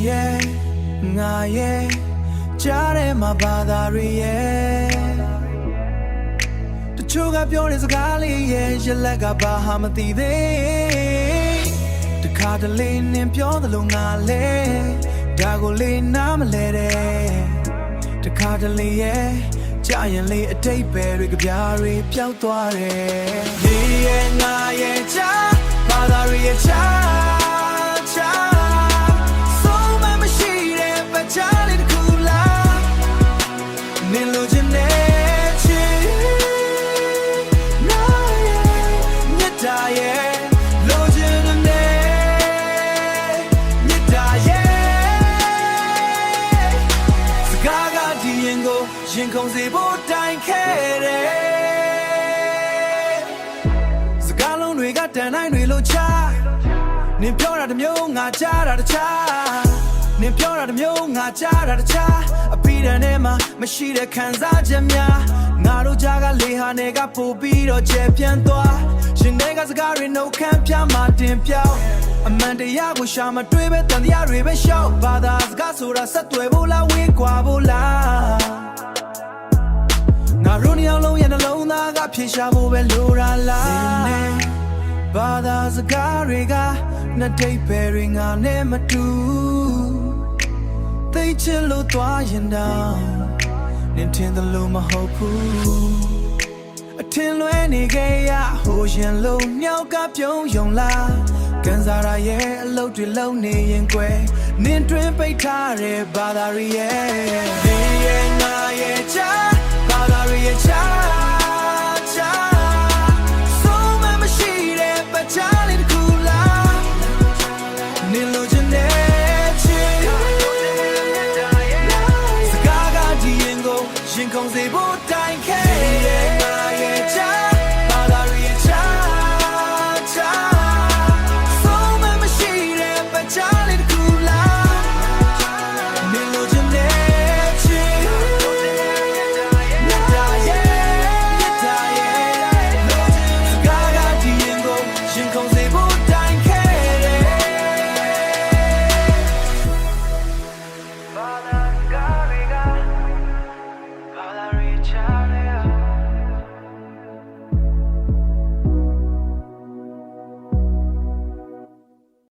ရဲ့ငါရဲ့ကြားထဲမှာဘာသာတွေရဲ့တချို့ကပြောတဲ့စကားလေးရဲ့ရလက်ကဘာဟာမသိသေးတခါတလေနင်ပြောသလိုငါလဲဒါကိုလေးနားမလဲတဲ့တခါတလေရဲ့ကြာရင်လေးအတိတ်ပဲတွေကြပြားတွေပျောက်သွားတယ်ဒီရဲ့ငါရဲ့ကြားဘာသာတွေရဲ့ကြားဆုံးမမရှိတဲ့ပကြားလေးတစ်ခုလားနင်လိုချင်တဲ့ချစ်နာရဲ့မြတ်တာရဲ့လိုချင်တဲ့မြတ်တာရဲ့စကားကဒီရင်ကိုရင်ခုန်စေဖို့တိုင်ခဲ့တယ်စကားလုံးတွေကတန်တိုင်းတွေလိုချနင်ပြောတာတစ်မျိုးငါကြားတာတခြားနင်ပြောတာတစ်မျိုးငါကြားတာတခြားအပီးတန်ထဲမှာမရှိတဲ့ခံစားချက်များငါတို့ကြားကလေဟာနေကပို့ပြီးတော့ကျပြန့်သွားရှင်တွေကစကားတွေနှုတ်ခမ်းပြမှတင်ပြောင်းအမှန်တရားကိုရှာမတွေ့ပဲတန်တရားတွေပဲရှောက်ဘာသာစကားဆိုတာဆက်သွယ်ဖို့လားဝေးကွာဖို့လားငါတို့နှစ်ယောက်လုံးရဲ့နှလုံးသားကဖြေရှာဖို့ပဲလိုတာလားဘာသာစကားတွေကနှစ်တိတ်ပဲတွေငါနဲ့မတူသိချင်လို့သွားရင်တောင်နင်ထင်တယ်လို့မဟုတ်ဘူးအထင်လွဲနေခဲ့ရဟိုရင်လုံးမြောက်ကပြုံးယုံလားကန်စားရရဲ့အလုပ်တွေလုံးနေရင်ကွယ်နင်တွင်ပိတ်ထားတဲ့ဘာသာတွေရဲ့ဒီရဲ့ငါရဲ့ချာဘာသာတွေရဲ့ချာဆုံးမမရှိတဲ့ပကြားလေးတစ်ခုလားနင်လိုချင်တဲ့ချစ်စကားကဒီရင်ကိုရင်ခုန်စေဖို့